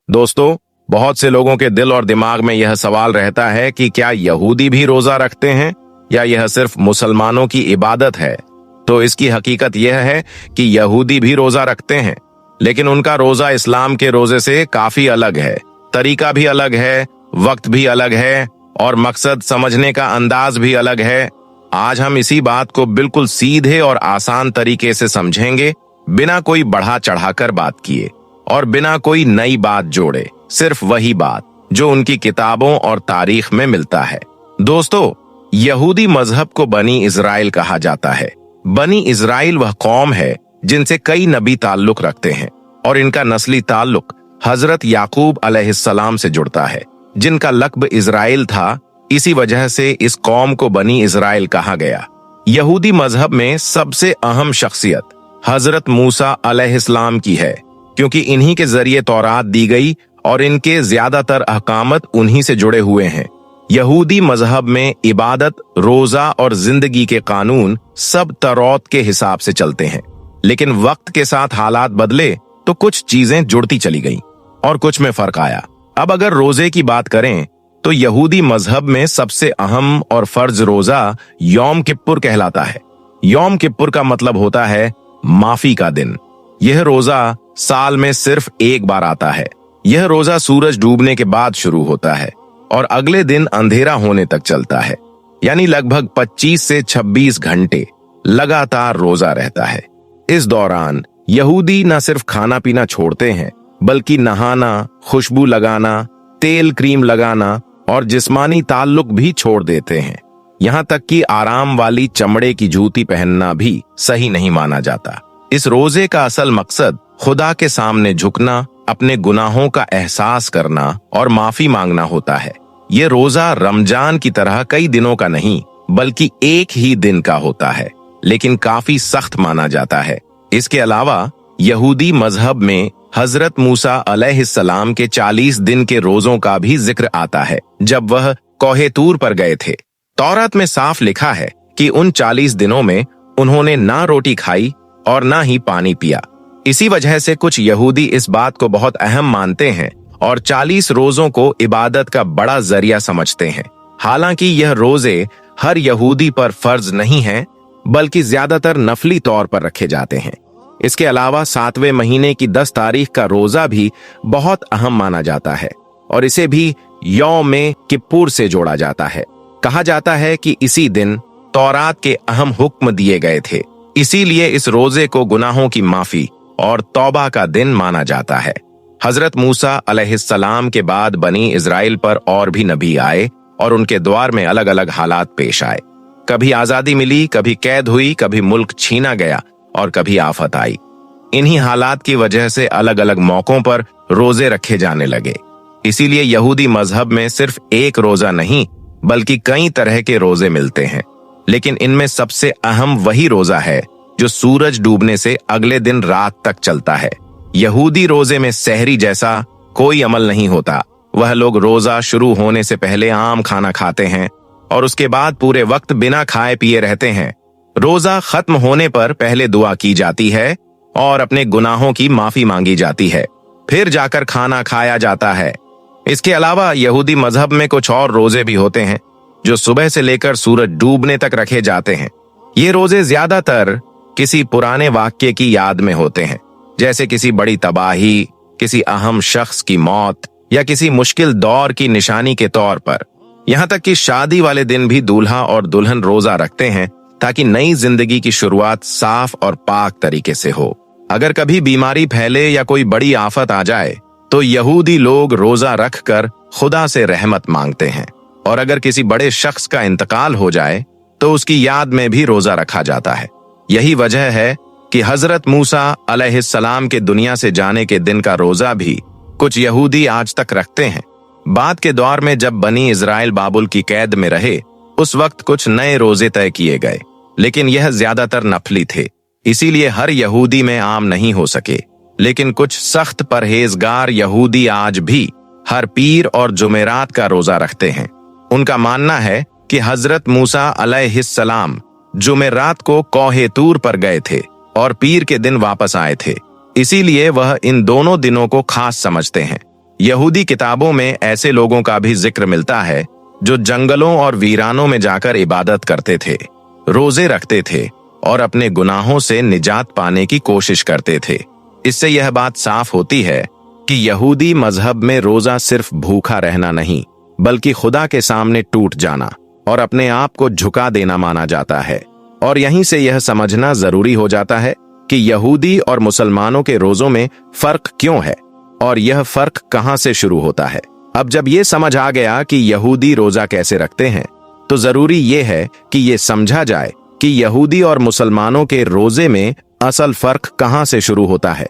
दोस्तों, बहुत से लोगों के दिल और दिमाग में यह सवाल रहता है कि क्या यहूदी भी रोजा रखते हैं या यह सिर्फ मुसलमानों की इबादत है। तो इसकी हकीकत यह है कि यहूदी भी रोजा रखते हैं, लेकिन उनका रोजा इस्लाम के रोजे से काफी अलग है। तरीका भी अलग है, वक्त भी अलग है और मकसद समझने का अंदाज भी अलग है। आज हम इसी बात को बिल्कुल सीधे और आसान तरीके से समझेंगे, बिना कोई बढ़ा चढ़ाकर बात किए और बिना कोई नई बात जोड़े, सिर्फ वही बात जो उनकी किताबों और तारीख में मिलता है। दोस्तों, यहूदी मजहब को बनी इजराइल कहा जाता है। बनी इजराइल वह कौम है जिनसे कई नबी ताल्लुक रखते हैं और इनका नस्ली ताल्लुक हजरत याकूब अलैहिस्सलाम से जुड़ता है, जिनका लक़्ब इजराइल था। इसी वजह से इस कौम को बनी इजराइल कहा गया। यहूदी मजहब में सबसे अहम शख्सियत हजरत मूसा अलैहिस्सलाम की है, क्योंकि इन्हीं के जरिए तौरात दी गई और इनके ज्यादातर अहकामत उन्हीं से जुड़े हुए हैं। यहूदी मजहब में इबादत, रोजा और जिंदगी के कानून सब तौरात के हिसाब से चलते हैं, लेकिन वक्त के साथ हालात बदले तो कुछ चीजें जुड़ती चली गईं और कुछ में फर्क आया। अब अगर रोजे की बात करें तो यहूदी मजहब में सबसे अहम और फर्ज रोजा यौम किप्पुर कहलाता है। यौम किप्पुर का मतलब होता है माफी का दिन। यह रोजा साल में सिर्फ एक बार आता है। यह रोजा सूरज डूबने के बाद शुरू होता है और अगले दिन अंधेरा होने तक चलता है, यानी लगभग 25 से 26 घंटे लगातार रोजा रहता है। इस दौरान यहूदी न सिर्फ खाना पीना छोड़ते हैं, बल्कि नहाना, खुशबू लगाना, तेल क्रीम लगाना और जिस्मानी ताल्लुक भी छोड़ देते हैं। यहाँ तक कि आराम वाली चमड़े की जूती पहनना भी सही नहीं माना जाता। इस रोजे का असल मकसद खुदा के सामने झुकना, अपने गुनाहों का एहसास करना और माफी मांगना होता है। ये रोजा रमजान की तरह कई दिनों का नहीं, बल्कि एक ही दिन का होता है, लेकिन काफी सख्त माना जाता है। इसके अलावा यहूदी मजहब में हजरत मूसा अलैहिस्सलाम के 40 दिन के रोजों का भी जिक्र आता है, जब वह कोहे तूर पर गए थे। तौरात में साफ लिखा है कि उन 40 दिनों में उन्होंने ना रोटी खाई और ना ही पानी पिया। इसी वजह से कुछ यहूदी इस बात को बहुत अहम मानते हैं और 40 रोजों को इबादत का बड़ा जरिया समझते हैं। हालांकि यह रोजे हर यहूदी पर फर्ज नहीं है, बल्कि ज्यादातर नफली तौर पर रखे जाते हैं। इसके अलावा 7वें महीने की 10 तारीख का रोजा भी बहुत अहम माना जाता है और इसे भी यौम किप्पुर से जोड़ा जाता है। कहा जाता है कि इसी दिन तौरात के अहम हुक्म दिए गए थे, इसीलिए इस रोजे को गुनाहों की माफी और तौबा का दिन माना जाता है। हजरत मूसा अलैहिस्सलाम के बाद बनी इजराइल पर और भी नबी आए और उनके द्वार में अलग अलग हालात पेश आए। कभी आजादी मिली, कभी कैद हुई, कभी मुल्क छीना गया और कभी आफत आई। इन्हीं हालात की वजह से अलग अलग मौकों पर रोजे रखे जाने लगे। इसीलिए यहूदी मजहब में सिर्फ एक रोजा नहीं, बल्कि कई तरह के रोजे मिलते हैं, लेकिन इनमें सबसे अहम वही रोजा है जो सूरज डूबने से अगले दिन रात तक चलता है। यहूदी रोजे में सहरी जैसा कोई अमल नहीं होता। वह लोग रोजा शुरू होने से पहले आम खाना खाते हैं और उसके बाद पूरे वक्त बिना खाए पिए रहते हैं। रोजा खत्म होने पर पहले दुआ की जाती है और अपने गुनाहों की माफी मांगी जाती है, फिर जाकर खाना खाया जाता है। इसके अलावा यहूदी मजहब में कुछ और रोजे भी होते हैं जो सुबह से लेकर सूरज डूबने तक रखे जाते हैं। ये रोजे ज्यादातर किसी पुराने वाक्य की याद में होते हैं, जैसे किसी बड़ी तबाही, किसी अहम शख्स की मौत या किसी मुश्किल दौर की निशानी के तौर पर। यहाँ तक कि शादी वाले दिन भी दूल्हा और दुल्हन रोजा रखते हैं ताकि नई जिंदगी की शुरुआत साफ और पाक तरीके से हो। अगर कभी बीमारी फैले या कोई बड़ी आफत आ जाए तो यहूदी लोग रोजा रखकर खुदा से रहमत मांगते हैं, और अगर किसी बड़े शख्स का इंतकाल हो जाए तो उसकी याद में भी रोजा रखा जाता है। यही वजह है कि हजरत मूसा अलैहिस्सलाम के दुनिया से जाने के दिन का रोजा भी कुछ यहूदी आज तक रखते हैं। बाद के दौर में जब बनी इजराइल बाबुल की कैद में रहे, उस वक्त कुछ नए रोजे तय किए गए, लेकिन यह ज्यादातर नफली थे, इसीलिए हर यहूदी में आम नहीं हो सके। लेकिन कुछ सख्त परहेजगार यहूदी आज भी हर पीर और जुमेरात का रोजा रखते हैं। उनका मानना है कि हजरत मूसा अलैहिस्सलाम जुमेरात को कोहे तूर पर गए थे और पीर के दिन वापस आए थे, इसीलिए वह इन दोनों दिनों को खास समझते हैं। यहूदी किताबों में ऐसे लोगों का भी जिक्र मिलता है जो जंगलों और वीरानों में जाकर इबादत करते थे, रोजे रखते थे और अपने गुनाहों से निजात पाने की कोशिश करते थे। इससे यह बात साफ होती है कि यहूदी मजहब में रोजा सिर्फ भूखा रहना नहीं, बल्कि खुदा के सामने टूट जाना और अपने आप को झुका देना माना जाता है। और यहीं से यह समझना जरूरी हो जाता है कि यहूदी और मुसलमानों के रोजों में फर्क क्यों है और यह फर्क कहां से शुरू होता है। अब जब यह समझ आ गया कि यहूदी रोजा कैसे रखते हैं, तो जरूरी यह है कि यह समझा जाए कि यहूदी और मुसलमानों के रोजे में असल फर्क कहां से शुरू होता है।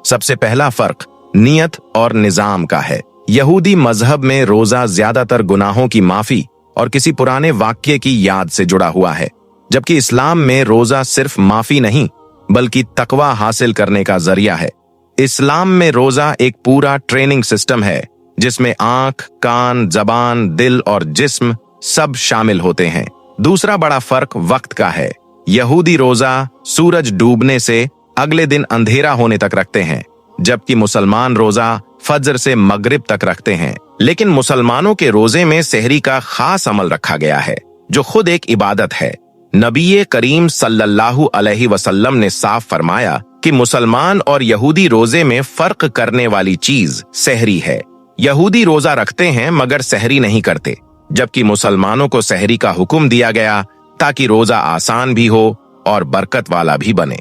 सबसे पहला फर्क नियत और निजाम का है। यहूदी मजहब में रोजा ज्यादातर गुनाहों की माफी और किसी पुराने वाक्य की याद से जुड़ा हुआ है, जबकि इस्लाम में रोजा सिर्फ माफी नहीं बल्कि तकवा हासिल करने का जरिया है। इस्लाम में रोजा एक पूरा ट्रेनिंग सिस्टम है जिसमें आंख, कान, जबान, दिल और जिस्म सब शामिल होते हैं। दूसरा बड़ा फर्क वक्त का है। यहूदी रोजा सूरज डूबने से अगले दिन अंधेरा होने तक रखते हैं, जबकि मुसलमान रोजा फजर से मगरिब तक रखते हैं। लेकिन मुसलमानों के रोजे में सहरी का खास अमल रखा गया है, जो खुद एक इबादत है। नबी करीम सल्लल्लाहु अलैहि वसल्लम ने साफ फरमाया कि मुसलमान और यहूदी रोजे में फर्क करने वाली चीज सहरी है। यहूदी रोजा रखते हैं मगर सहरी नहीं करते, जबकि मुसलमानों को सहरी का हुक्म दिया गया ताकि रोजा आसान भी हो और बरकत वाला भी बने।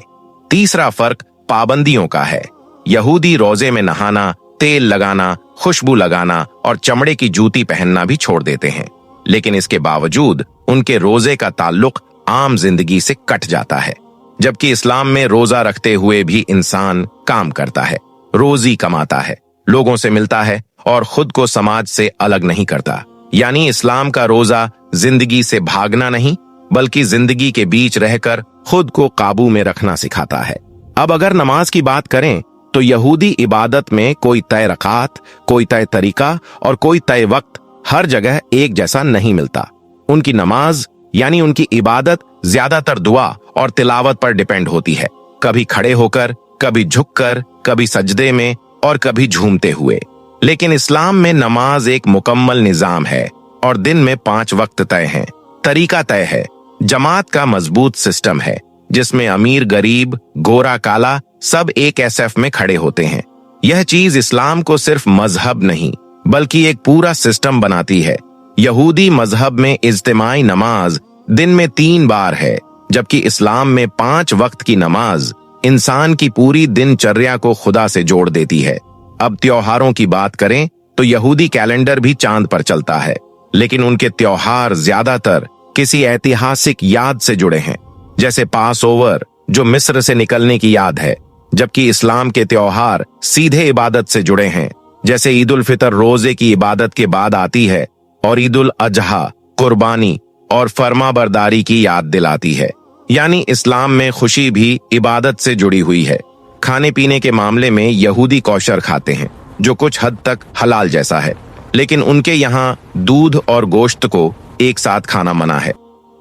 तीसरा फर्क पाबंदियों का है। यहूदी रोजे में नहाना, तेल लगाना, खुशबू लगाना और चमड़े की जूती पहनना भी छोड़ देते हैं, लेकिन इसके बावजूद उनके रोजे का ताल्लुक आम जिंदगी से कट जाता है। जबकि इस्लाम में रोजा रखते हुए भी इंसान काम करता है, रोजी कमाता है, लोगों से मिलता है और खुद को समाज से अलग नहीं करता। यानी इस्लाम का रोजा जिंदगी से भागना नहीं बल्कि जिंदगी के बीच रहकर खुद को काबू में रखना सिखाता है। अब अगर नमाज की बात करें तो यहूदी इबादत में कोई तय रकात, कोई तय तरीका और कोई तय वक्त हर जगह एक जैसा नहीं मिलता। उनकी नमाज यानी उनकी इबादत ज्यादातर दुआ और तिलावत पर डिपेंड होती है, कभी खड़े होकर, कभी झुककर, कभी सजदे में और कभी झूमते हुए। लेकिन इस्लाम में नमाज एक मुकम्मल निजाम है और दिन में 5 वक्त तय हैं, तरीका तय है, जमात का मजबूत सिस्टम है जिसमें अमीर गरीब, गोरा काला सब एक एसएफ में खड़े होते हैं। यह चीज इस्लाम को सिर्फ मजहब नहीं बल्कि एक पूरा सिस्टम बनाती है। यहूदी मजहब में इज्तिमाई नमाज दिन में 3 बार है, जबकि इस्लाम में 5 वक्त की नमाज इंसान की पूरी दिनचर्या को खुदा से जोड़ देती है। अब त्योहारों की बात करें तो यहूदी कैलेंडर भी चांद पर चलता है, लेकिन उनके त्योहार ज्यादातर किसी ऐतिहासिक याद से जुड़े हैं, जैसे पास ओवर जो मिस्र से निकलने की याद है, जबकि इस्लाम के त्योहार सीधे इबादत से जुड़े हैं, जैसे ईद उल फितर रोजे की इबादत के बाद आती है और ईद उल अजहा कुर्बानी और फरमाबरदारी की याद दिलाती है। यानी इस्लाम में खुशी भी इबादत से जुड़ी हुई है। खाने पीने के मामले में यहूदी कौशर खाते हैं, जो कुछ हद तक हलाल जैसा है, लेकिन उनके यहाँ दूध और गोश्त को एक साथ खाना मना है,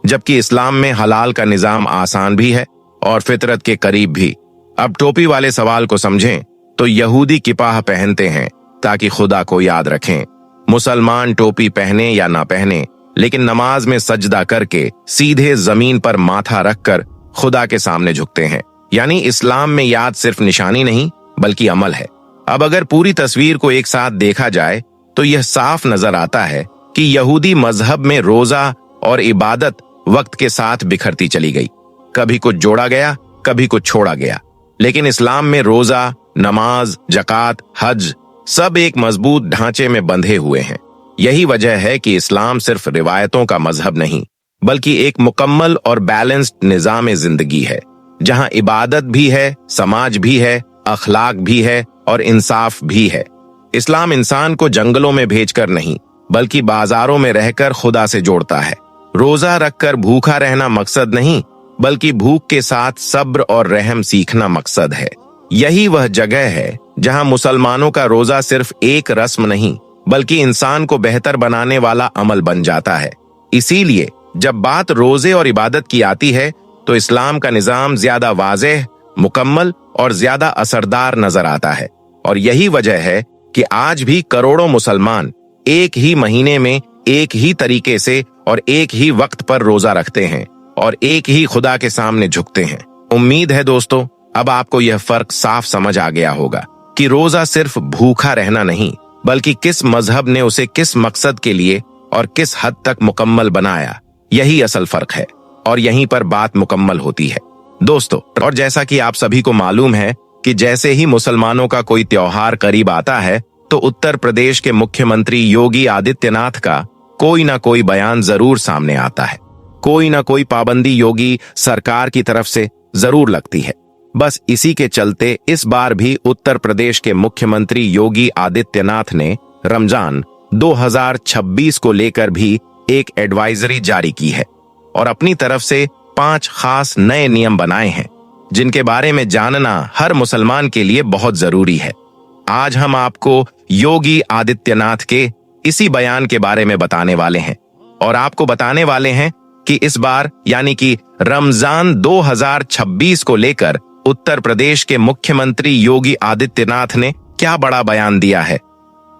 जबकि इस्लाम में हलाल का निजाम आसान भी है और फितरत के करीब भी। अब टोपी वाले सवाल को समझें तो यहूदी किपाह पहनते हैं ताकि खुदा को याद रखें। मुसलमान टोपी पहने या ना पहने, लेकिन नमाज में सजदा करके सीधे जमीन पर माथा रखकर खुदा के सामने झुकते हैं। यानी इस्लाम में याद सिर्फ निशानी नहीं बल्कि अमल है। अब अगर पूरी तस्वीर को एक साथ देखा जाए तो यह साफ नजर आता है कि यहूदी मजहब में रोजा और इबादत वक्त के साथ बिखरती चली गई, कभी कुछ जोड़ा गया, कभी कुछ छोड़ा गया। लेकिन इस्लाम में रोजा, नमाज, जकात, हज सब एक मजबूत ढांचे में बंधे हुए हैं। यही वजह है कि इस्लाम सिर्फ रिवायतों का मजहब नहीं बल्कि एक मुकम्मल और बैलेंस्ड निजाम जिंदगी है, जहां इबादत भी है, समाज भी है, अखलाक भी है और इंसाफ भी है। इस्लाम इंसान को जंगलों में भेजकर नहीं बल्कि बाजारों में रहकर खुदा से जोड़ता है। रोजा रखकर भूखा रहना मकसद नहीं बल्कि भूख के साथ सब्र और रहम सीखना मकसद है। यही वह जगह है जहां मुसलमानों का रोजा सिर्फ एक रस्म नहीं बल्कि इंसान को बेहतर बनाने वाला अमल बन जाता है। इसीलिए जब बात रोजे और इबादत की आती है तो इस्लाम का निजाम ज्यादा वाज़ेह, मुकम्मल और ज्यादा असरदार नजर आता है। और यही वजह है कि आज भी करोड़ों मुसलमान एक ही महीने में एक ही तरीके से और एक ही वक्त पर रोजा रखते हैं और एक ही खुदा के सामने झुकते हैं। उम्मीद है दोस्तों, अब आपको यह फर्क साफ समझ आ गया होगा कि रोजा सिर्फ भूखा रहना नहीं, बल्कि किस मजहब ने उसे किस मकसद के लिए और किस हद तक मुकम्मल बनाया, यही असल फर्क है और यहीं पर बात मुकम्मल होती है दोस्तों। और जैसा कि आप सभी को मालूम है कि जैसे ही मुसलमानों का कोई त्योहार करीब आता है तो उत्तर प्रदेश के मुख्यमंत्री योगी आदित्यनाथ का कोई ना कोई बयान जरूर सामने आता है, कोई ना कोई पाबंदी योगी सरकार की तरफ से जरूर लगती है। बस इसी के चलते इस बार भी उत्तर प्रदेश के मुख्यमंत्री योगी आदित्यनाथ ने रमजान 2026 को लेकर भी एक एडवाइजरी जारी की है और अपनी तरफ से 5 खास नए नियम बनाए हैं जिनके बारे में जानना हर मुसलमान के लिए बहुत जरूरी है। आज हम आपको योगी आदित्यनाथ के इसी बयान के बारे में बताने वाले हैं और आपको बताने वाले हैं कि इस बार यानी कि रमजान 2026 को लेकर उत्तर प्रदेश के मुख्यमंत्री योगी आदित्यनाथ ने क्या बड़ा बयान दिया है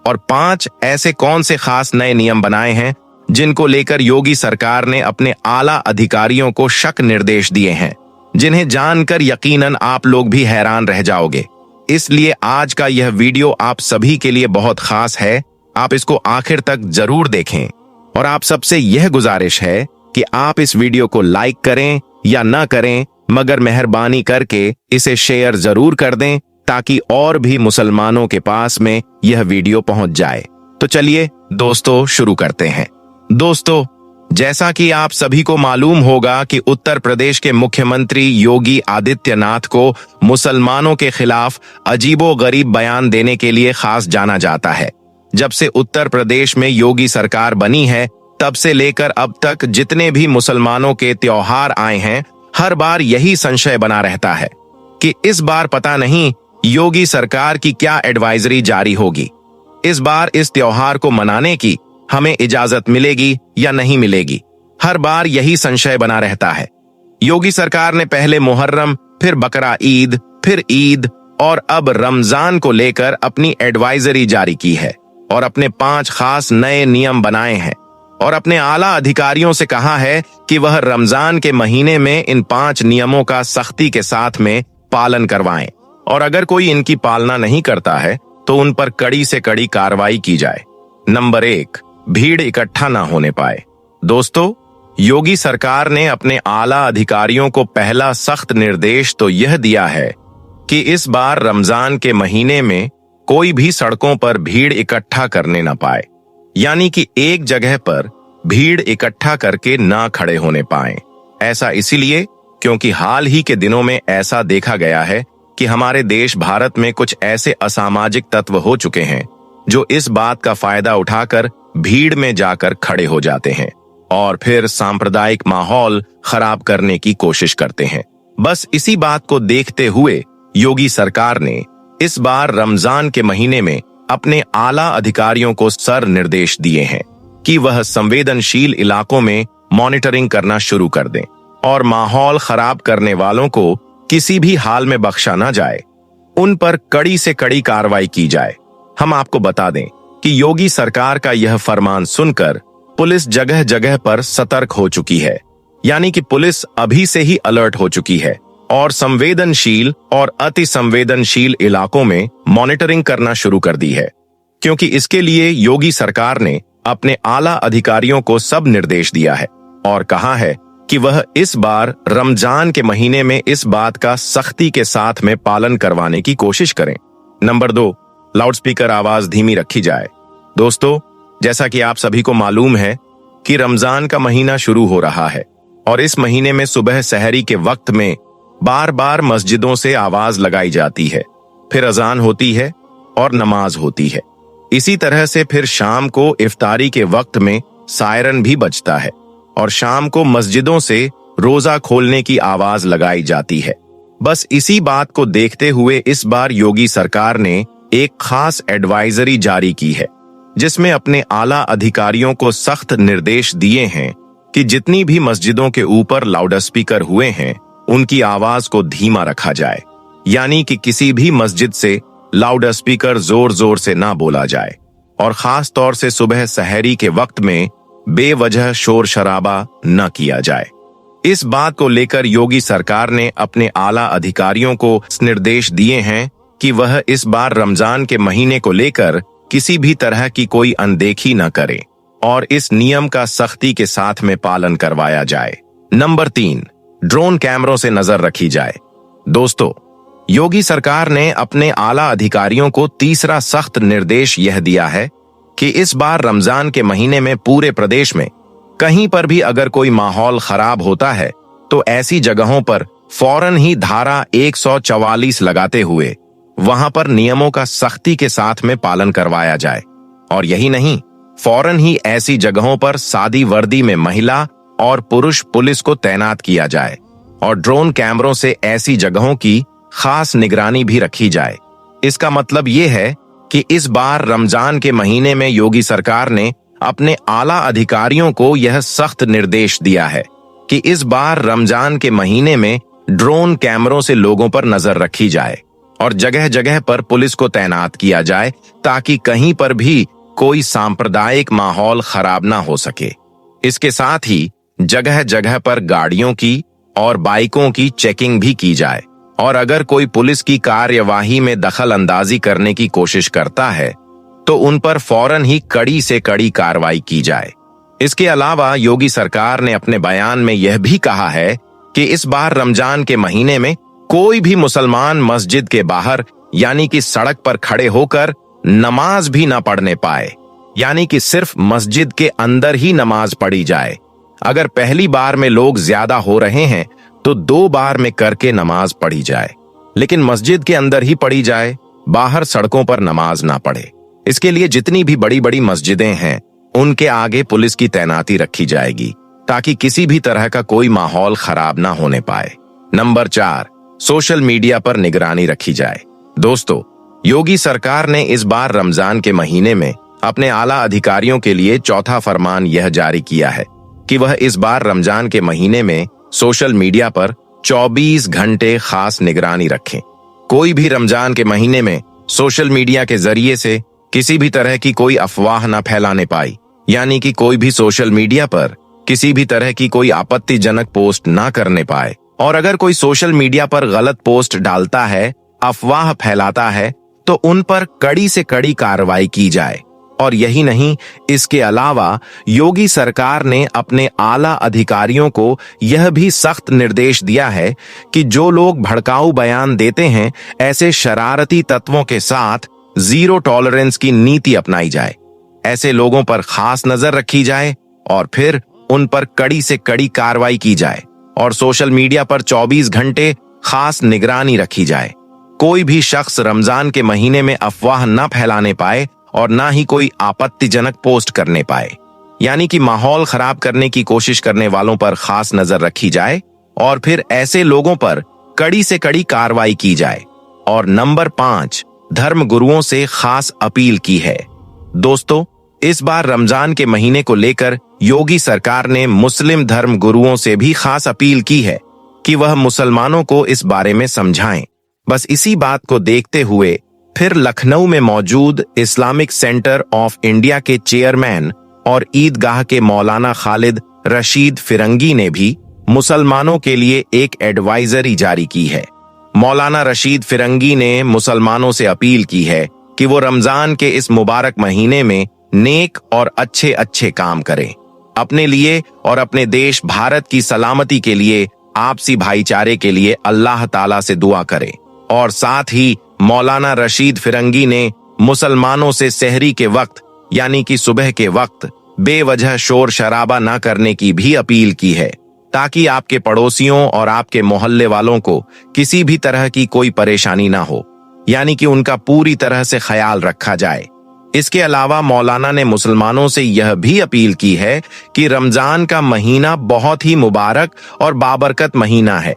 और 5 ऐसे कौन से खास नए नियम बनाए हैं जिनको लेकर योगी सरकार ने अपने आला अधिकारियों को शक निर्देश दिए हैं, जिन्हें जानकर यकीनन आप लोग भी हैरान रह जाओगे। इसलिए आज का यह वीडियो आप सभी के लिए बहुत खास है, आप इसको आखिर तक जरूर देखें और आप सबसे यह गुजारिश है कि आप इस वीडियो को लाइक करें या ना करें, मगर मेहरबानी करके इसे शेयर जरूर कर दें ताकि और भी मुसलमानों के पास में यह वीडियो पहुंच जाए। तो चलिए दोस्तों शुरू करते हैं। दोस्तों, जैसा कि आप सभी को मालूम होगा कि उत्तर प्रदेश के मुख्यमंत्री योगी आदित्यनाथ को मुसलमानों के खिलाफ अजीबोगरीब बयान देने के लिए खास जाना जाता है। जब से उत्तर प्रदेश में योगी सरकार बनी है तब से लेकर अब तक जितने भी मुसलमानों के त्योहार आए हैं, हर बार यही संशय बना रहता है कि इस बार पता नहीं योगी सरकार की क्या एडवाइजरी जारी होगी। इस बार इस त्योहार को मनाने की हमें इजाजत मिलेगी या नहीं मिलेगी, हर बार यही संशय बना रहता है। योगी सरकार ने पहले मुहर्रम, फिर बकरा ईद, फिर ईद और अब रमजान को लेकर अपनी एडवाइजरी जारी की है और अपने 5 खास नए नियम बनाए हैं और अपने आला अधिकारियों से कहा है कि वह रमजान के महीने में इन 5 नियमों का सख्ती के साथ में पालन करवाएं और अगर कोई इनकी पालना नहीं करता है तो उन पर कड़ी से कड़ी कार्रवाई की जाए। नंबर 1, भीड़ इकट्ठा ना होने पाए। दोस्तों, योगी सरकार ने अपने आला अधिकारियों को पहला सख्त निर्देश तो यह दिया है कि इस बार रमजान के महीने में कोई भी सड़कों पर भीड़ इकट्ठा करने न पाए, यानी कि एक जगह पर भीड़ इकट्ठा करके ना खड़े होने पाए। ऐसा इसीलिए क्योंकि हाल ही के दिनों में ऐसा देखा गया है कि हमारे देश भारत में कुछ ऐसे असामाजिक तत्व हो चुके हैं जो इस बात का फायदा उठाकर भीड़ में जाकर खड़े हो जाते हैं और फिर सांप्रदायिक माहौल खराब करने की कोशिश करते हैं। बस इसी बात को देखते हुए योगी सरकार ने इस बार रमजान के महीने में अपने आला अधिकारियों को सर निर्देश दिए हैं कि वह संवेदनशील इलाकों में मॉनिटरिंग करना शुरू कर दें और माहौल खराब करने वालों को किसी भी हाल में बख्शा ना जाए, उन पर कड़ी से कड़ी कार्रवाई की जाए। हम आपको बता दें कि योगी सरकार का यह फरमान सुनकर पुलिस जगह जगह पर सतर्क हो चुकी है, यानी कि पुलिस अभी से ही अलर्ट हो चुकी है और संवेदनशील और अति संवेदनशील इलाकों में मॉनिटरिंग करना शुरू कर दी है, क्योंकि इसके लिए योगी सरकार ने अपने आला अधिकारियों को सब निर्देश दिया है और कहा है कि वह इस बार रमजान के महीने में इस बात का सख्ती के साथ में पालन करवाने की कोशिश करें। नंबर 2, लाउडस्पीकर आवाज धीमी रखी जाए। दोस्तों, जैसा कि आप सभी को मालूम है कि रमजान का महीना शुरू हो रहा है और इस महीने में सुबह सहरी के वक्त में बार बार मस्जिदों से आवाज लगाई जाती है, फिर अजान होती है और नमाज होती है। इसी तरह से फिर शाम को इफ्तारी के वक्त में सायरन भी बजता है और शाम को मस्जिदों से रोजा खोलने की आवाज लगाई जाती है। बस इसी बात को देखते हुए इस बार योगी सरकार ने एक खास एडवाइजरी जारी की है, जिसमें अपने आला अधिकारियों को सख्त निर्देश दिए हैं कि जितनी भी मस्जिदों के ऊपर लाउडस्पीकर हुए हैं उनकी आवाज को धीमा रखा जाए, यानी कि किसी भी मस्जिद से लाउड स्पीकर जोर जोर से ना बोला जाए और खास तौर से सुबह सहरी के वक्त में बेवजह शोर शराबा न किया जाए। इस बात को लेकर योगी सरकार ने अपने आला अधिकारियों को निर्देश दिए हैं कि वह इस बार रमजान के महीने को लेकर किसी भी तरह की कोई अनदेखी न करे और इस नियम का सख्ती के साथ में पालन करवाया जाए। नंबर 3, ड्रोन कैमरों से नजर रखी जाए। दोस्तों, योगी सरकार ने अपने आला अधिकारियों को तीसरा सख्त निर्देश यह दिया है कि इस बार रमजान के महीने में पूरे प्रदेश में कहीं पर भी अगर कोई माहौल खराब होता है तो ऐसी जगहों पर फौरन ही धारा 144 लगाते हुए वहां पर नियमों का सख्ती के साथ में पालन करवाया जाए। और यही नहीं, फौरन ही ऐसी जगहों पर सादी वर्दी में महिला और पुरुष पुलिस को तैनात किया जाए और ड्रोन कैमरों से ऐसी जगहों की खास निगरानी भी रखी जाए। इसका मतलब ये है कि इस बार रमजान के महीने में योगी सरकार ने अपने आला अधिकारियों को यह सख्त निर्देश दिया है कि इस बार रमजान के महीने में ड्रोन कैमरों से लोगों पर नजर रखी जाए और जगह जगह पर पुलिस को तैनात किया जाए ताकि कहीं पर भी कोई सांप्रदायिक माहौल खराब ना हो सके। इसके साथ ही जगह जगह पर गाड़ियों की और बाइकों की चेकिंग भी की जाए और अगर कोई पुलिस की कार्यवाही में दखल अंदाजी करने की कोशिश करता है तो उन पर फौरन ही कड़ी से कड़ी कार्रवाई की जाए। इसके अलावा योगी सरकार ने अपने बयान में यह भी कहा है कि इस बार रमजान के महीने में कोई भी मुसलमान मस्जिद के बाहर यानी कि सड़क पर खड़े होकर नमाज भी न पढ़ने पाए, यानी कि सिर्फ मस्जिद के अंदर ही नमाज पढ़ी जाए। अगर पहली बार में लोग ज्यादा हो रहे हैं तो 2 बार में करके नमाज पढ़ी जाए, लेकिन मस्जिद के अंदर ही पढ़ी जाए, बाहर सड़कों पर नमाज ना पढ़े। इसके लिए जितनी भी बड़ी बड़ी मस्जिदें हैं उनके आगे पुलिस की तैनाती रखी जाएगी ताकि किसी भी तरह का कोई माहौल खराब ना होने पाए। नंबर 4, सोशल मीडिया पर निगरानी रखी जाए। दोस्तों, योगी सरकार ने इस बार रमजान के महीने में अपने आला अधिकारियों के लिए चौथा फरमान यह जारी किया है कि वह इस बार रमजान के महीने में सोशल मीडिया पर 24 घंटे खास निगरानी रखें। कोई भी रमजान के महीने में सोशल मीडिया के जरिए से किसी भी तरह की कोई अफवाह न फैलाने पाई, यानी कि कोई भी सोशल मीडिया पर किसी भी तरह की कोई आपत्तिजनक पोस्ट ना करने पाए और अगर कोई सोशल मीडिया पर गलत पोस्ट डालता है, अफवाह फैलाता है तो उन पर कड़ी से कड़ी कार्रवाई की जाए। और यही नहीं, इसके अलावा योगी सरकार ने अपने आला अधिकारियों को यह भी सख्त निर्देश दिया है कि जो लोग भड़काऊ बयान देते हैं, ऐसे शरारती तत्वों के साथ 0 टॉलरेंस की नीति अपनाई जाए। ऐसे लोगों पर खास नजर रखी जाए और फिर उन पर कड़ी से कड़ी कार्रवाई की जाए और सोशल मीडिया पर 24 घंटे खास निगरानी रखी जाए। कोई भी शख्स रमजान के महीने में अफवाह न फैलाने पाए और ना ही कोई आपत्तिजनक पोस्ट करने पाए, यानी कि माहौल खराब करने की कोशिश करने वालों पर खास नजर रखी जाए और फिर ऐसे लोगों पर कड़ी से कड़ी कार्रवाई की जाए। और नंबर 5, धर्म गुरुओं से खास अपील की है। दोस्तों, इस बार रमजान के महीने को लेकर योगी सरकार ने मुस्लिम धर्म गुरुओं से भी खास अपील की है कि वह मुसलमानों को इस बारे में समझाएं। बस इसी बात को देखते हुए फिर लखनऊ में मौजूद इस्लामिक सेंटर ऑफ इंडिया के चेयरमैन और ईदगाह के मौलाना खालिद रशीद फिरंगी ने भी मुसलमानों के लिए एक एडवाइजरी जारी की है। मौलाना रशीद फिरंगी ने मुसलमानों से अपील की है कि वो रमजान के इस मुबारक महीने में नेक और अच्छे अच्छे काम करें, अपने लिए और अपने देश भारत की सलामती के लिए, आपसी भाईचारे के लिए अल्लाह ताला से दुआ करें। और साथ ही मौलाना रशीद फिरंगी ने मुसलमानों से सहरी के वक्त यानी कि सुबह के वक्त बेवजह शोर शराबा न करने की भी अपील की है ताकि आपके पड़ोसियों और आपके मोहल्ले वालों को किसी भी तरह की कोई परेशानी ना हो, यानी कि उनका पूरी तरह से ख्याल रखा जाए। इसके अलावा मौलाना ने मुसलमानों से यह भी अपील की है कि रमजान का महीना बहुत ही मुबारक और बाबरकत महीना है,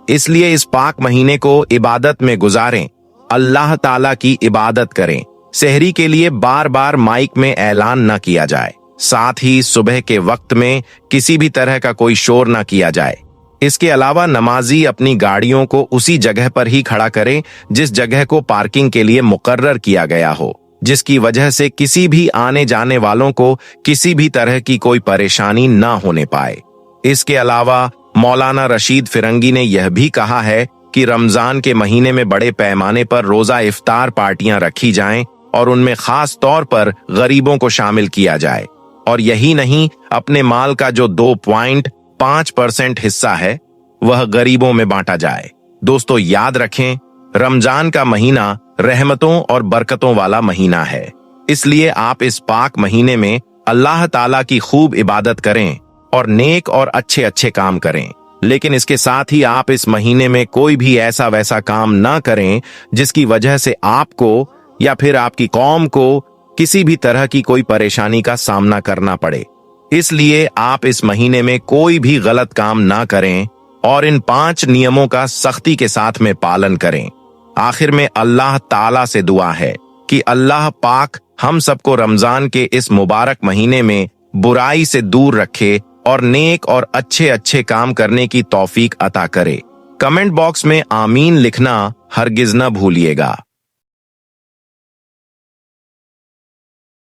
इसलिए इस पाक महीने को इबादत में गुजारें, अल्लाह ताला की इबादत करें। सहरी के लिए बार बार माइक में ऐलान न किया जाए, साथ ही सुबह के वक्त में किसी भी तरह का कोई शोर न किया जाए। इसके अलावा नमाजी अपनी गाड़ियों को उसी जगह पर ही खड़ा करें जिस जगह को पार्किंग के लिए मुकर्रर किया गया हो, जिसकी वजह से किसी भी आने जाने वालों को किसी भी तरह की कोई परेशानी ना होने पाए। इसके अलावा मौलाना रशीद फिरंगी ने यह भी कहा है कि रमजान के महीने में बड़े पैमाने पर रोजा इफ्तार पार्टियां रखी जाएं और उनमें खास तौर पर गरीबों को शामिल किया जाए, और यही नहीं, अपने माल का जो 2.5% हिस्सा है वह गरीबों में बांटा जाए। दोस्तों याद रखें, रमजान का महीना रहमतों और बरकतों वाला महीना है, इसलिए आप इस पाक महीने में अल्लाह ताला की खूब इबादत करें और नेक और अच्छे अच्छे काम करें। लेकिन इसके साथ ही आप इस महीने में कोई भी ऐसा वैसा काम ना करें जिसकी वजह से आपको या फिर आपकी कौम को किसी भी तरह की कोई परेशानी का सामना करना पड़े। इसलिए आप इस महीने में कोई भी गलत काम ना करें और इन 5 नियमों का सख्ती के साथ में पालन करें। आखिर में अल्लाह ताला से दुआ है कि अल्लाह पाक हम सबको रमजान के इस मुबारक महीने में बुराई से दूर रखे और नेक और अच्छे अच्छे काम करने की तौफीक अता करे। कमेंट बॉक्स में आमीन लिखना हरगिज न भूलिएगा।